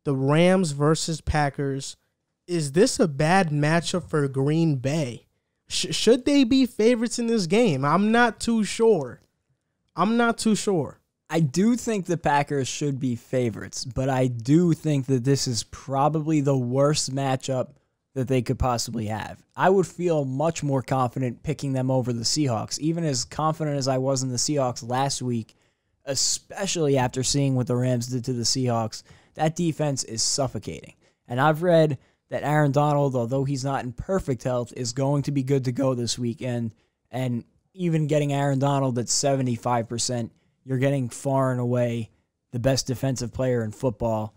the Rams versus Packers. Is this a bad matchup for Green Bay? Should they be favorites in this game? I'm not too sure. I do think the Packers should be favorites, but I do think that this is probably the worst matchup that they could possibly have. I would feel much more confident picking them over the Seahawks, even as confident as I was in the Seahawks last week, especially after seeing what the Rams did to the Seahawks. That defense is suffocating. And I've read that Aaron Donald, although he's not in perfect health, is going to be good to go this weekend. And even getting Aaron Donald at 75%, you're getting far and away the best defensive player in football.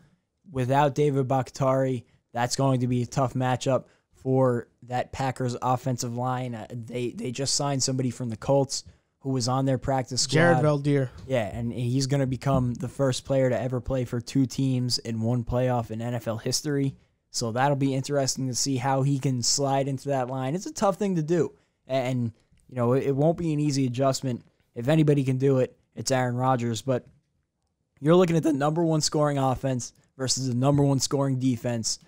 Without David Bakhtiari, that's going to be a tough matchup for that Packers offensive line. They just signed somebody from the Colts who was on their practice squad. Jared Valdir. Yeah, and he's going to become the first player to ever play for two teams in one playoff in NFL history. So that'll be interesting to see how he can slide into that line. It's a tough thing to do. And, you know, it won't be an easy adjustment. If anybody can do it, it's Aaron Rodgers. But you're looking at the number one scoring offense versus the number one scoring defense.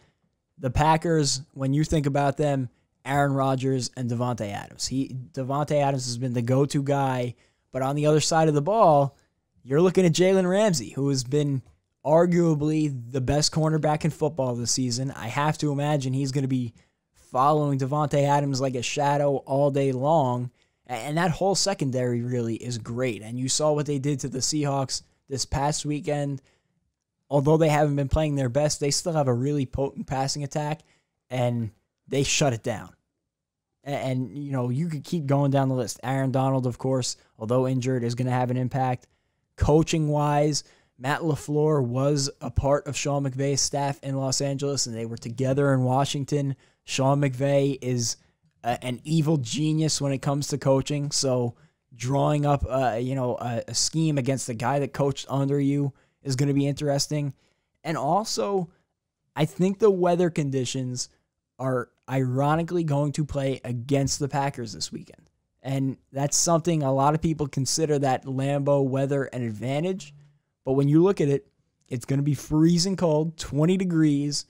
The Packers, when you think about them, Aaron Rodgers and Davante Adams. Davante Adams has been the go-to guy, but on the other side of the ball, you're looking at Jalen Ramsey, who has been arguably the best cornerback in football this season. I have to imagine he's going to be following Davante Adams like a shadow all day long, and that whole secondary really is great. And you saw what they did to the Seahawks this past weekend. Although they haven't been playing their best, they still have a really potent passing attack, and they shut it down. And, you know, you could keep going down the list. Aaron Donald, of course, although injured, is going to have an impact. Coaching-wise, Matt LaFleur was a part of Sean McVay's staff in Los Angeles, and they were together in Washington. Sean McVay is an evil genius when it comes to coaching, so drawing up a scheme against the guy that coached under you is going to be interesting. And also, I think the weather conditions are ironically going to play against the Packers this weekend. And that's something a lot of people consider that Lambeau weather an advantage. But when you look at it, it's going to be freezing cold, 20 degrees,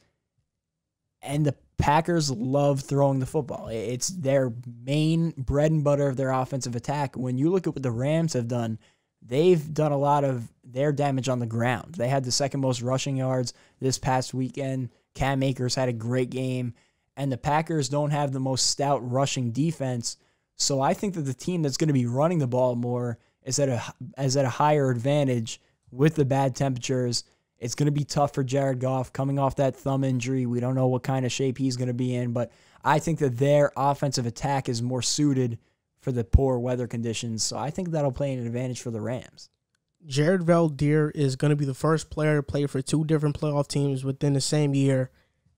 and the Packers love throwing the football. It's their main bread and butter of their offensive attack. When you look at what the Rams have done, they've done a lot of their damage on the ground. They had the second most rushing yards this past weekend. Cam Akers had a great game. And the Packers don't have the most stout rushing defense. So I think that the team that's going to be running the ball more is at a higher advantage with the bad temperatures. It's going to be tough for Jared Goff coming off that thumb injury. We don't know what kind of shape he's going to be in, but I think that their offensive attack is more suited for the poor weather conditions. So I think that'll play an advantage for the Rams. Jared Valdir is going to be the first player to play for two different playoff teams within the same year.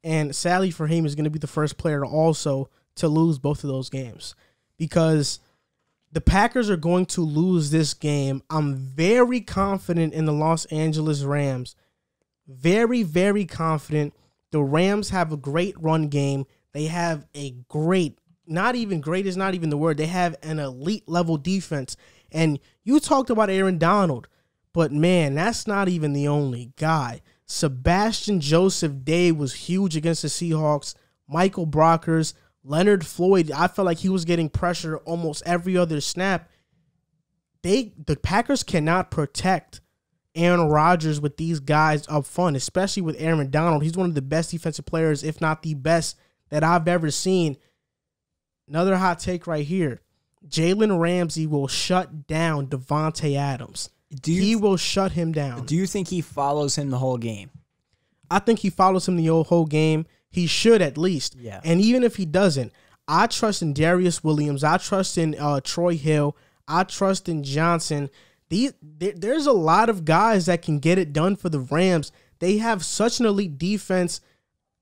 And sadly for him, is going to be the first player to lose both of those games. Because the Packers are going to lose this game. I'm very confident in the Los Angeles Rams. Very, very confident. The Rams have a great run game. They have a great, not even great is not even the word. They have an elite level defense. And you talked about Aaron Donald, but man, that's not even the only guy. Sebastian Joseph Day was huge against the Seahawks. Michael Brockers, Leonard Floyd, I felt like he was getting pressure almost every other snap. The Packers cannot protect Aaron Rodgers with these guys up front, especially with Aaron Donald. He's one of the best defensive players, if not the best, that I've ever seen. Another hot take right here. Jalen Ramsey will shut down Davante Adams. He will shut him down. Do you think he follows him the whole game? I think he follows him the whole game. He should at least. Yeah. And even if he doesn't, I trust in Darius Williams. I trust in Troy Hill. I trust in Johnson. There's a lot of guys that can get it done for the Rams. They have such an elite defense.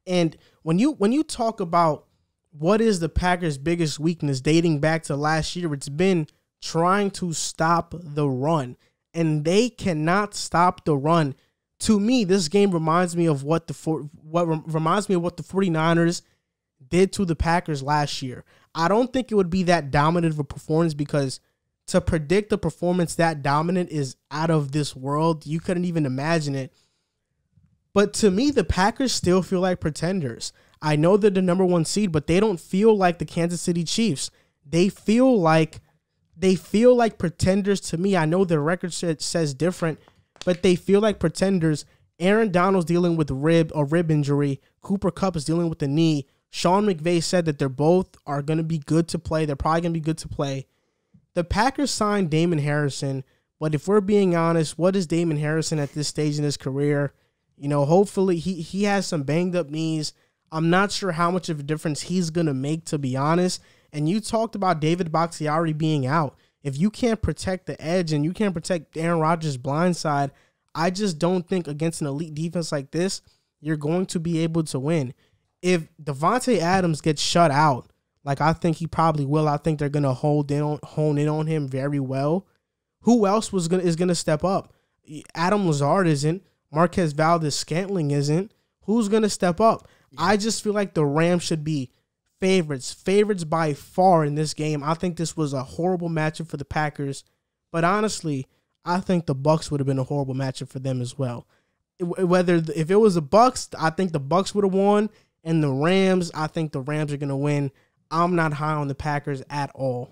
And when you talk about what is the Packers' biggest weakness dating back to last year, it's been trying to stop the run. And they cannot stop the run. To me, this game reminds me of what the 49ers did to the Packers last year. I don't think it would be that dominant of a performance, because to predict a performance that dominant is out of this world. You couldn't even imagine it. But to me, the Packers still feel like pretenders. I know they're the number 1 seed, but they don't feel like the Kansas City Chiefs. They feel like pretenders to me. I know their record says different, but they feel like pretenders. Aaron Donald's dealing with a rib injury. Cooper Kupp is dealing with the knee. Sean McVay said that they're both are going to be good to play. They're probably going to be good to play. The Packers signed Damon Harrison, but if we're being honest, what is Damon Harrison at this stage in his career? You know, hopefully he has some banged up knees. I'm not sure how much of a difference he's going to make, to be honest. And you talked about David Bakhtiari being out. If you can't protect the edge and you can't protect Aaron Rodgers' blind side, I just don't think against an elite defense like this, you're going to be able to win. If Devontae Adams gets shut out, like I think he probably will, I think they're going to hone in on him very well. Who else is going to step up? Adam Lazard isn't. Marquez Valdes-Scantling isn't. Who's going to step up? Yeah. I just feel like the Rams should be favorites by far in this game. I think this was a horrible matchup for the Packers, but honestly, I think the Bucs would have been a horrible matchup for them as well. If it was the Bucs, I think the Bucs would have won, and the Rams, I think the Rams are going to win. I'm not high on the Packers at all.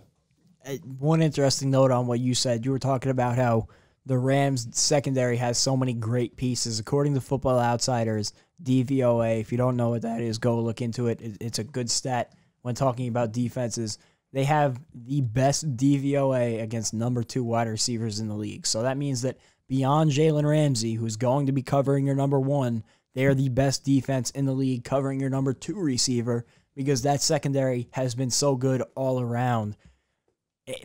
One interesting note on what you said. You were talking about how the Rams secondary has so many great pieces. According to Football Outsiders, DVOA, if you don't know what that is, go look into it. It's a good stat when talking about defenses. They have the best DVOA against number 2 wide receivers in the league. So that means that beyond Jalen Ramsey, who's going to be covering your number 1, they are the best defense in the league covering your number 2 receiver because that secondary has been so good all around.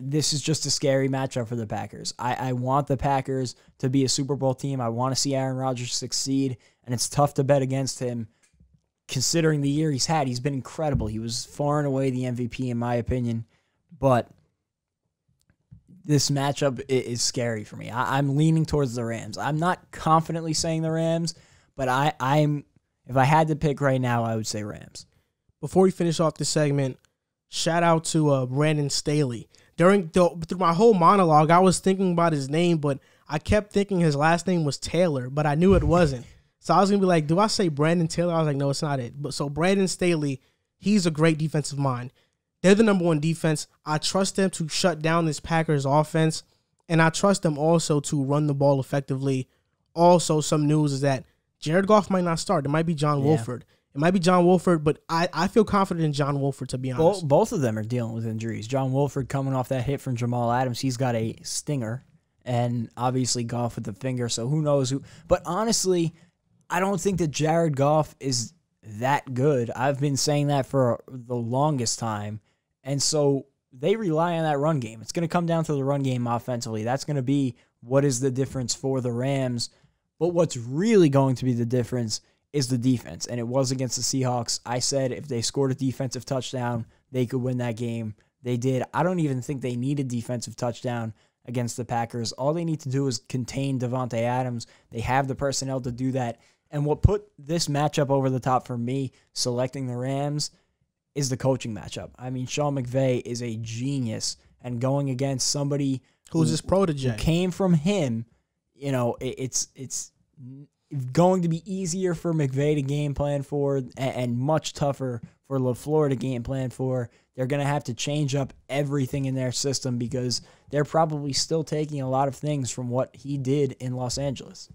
This is just a scary matchup for the Packers. I want the Packers to be a Super Bowl team. I want to see Aaron Rodgers succeed, and it's tough to bet against him considering the year he's had. He's been incredible. He was far and away the MVP in my opinion, but this matchup is scary for me. I'm leaning towards the Rams. I'm not confidently saying the Rams, but if I had to pick right now, I would say Rams. Before we finish off this segment, shout out to Brandon Staley. Through my whole monologue, I was thinking about his name, but I kept thinking his last name was Taylor, but I knew it wasn't. So I was going to be like, do I say Brandon Taylor? I was like, no, it's not it. But so Brandon Staley, he's a great defensive mind. They're the number 1 defense. I trust them to shut down this Packers offense, and I trust them also to run the ball effectively. Also, some news is that Jared Goff might not start. It might be John Wolford. It might be John Wolford, but I feel confident in John Wolford, to be honest. Both of them are dealing with injuries. John Wolford coming off that hit from Jamal Adams. He's got a stinger, and obviously Goff with the finger, so who knows who. But honestly, I don't think that Jared Goff is that good. I've been saying that for the longest time, and so they rely on that run game. It's going to come down to the run game offensively. That's going to be what is the difference for the Rams. But what's really going to be the difference is the defense, and it was against the Seahawks. I said if they scored a defensive touchdown, they could win that game. They did. I don't even think they need a defensive touchdown against the Packers. All they need to do is contain Devontae Adams. They have the personnel to do that. And what put this matchup over the top for me, selecting the Rams, is the coaching matchup. I mean, Sean McVay is a genius, and going against somebody who's his protege, who came from him, you know, it's going to be easier for McVay to game plan for and much tougher for LaFleur to game plan for. They're going to have to change up everything in their system because they're probably still taking a lot of things from what he did in Los Angeles.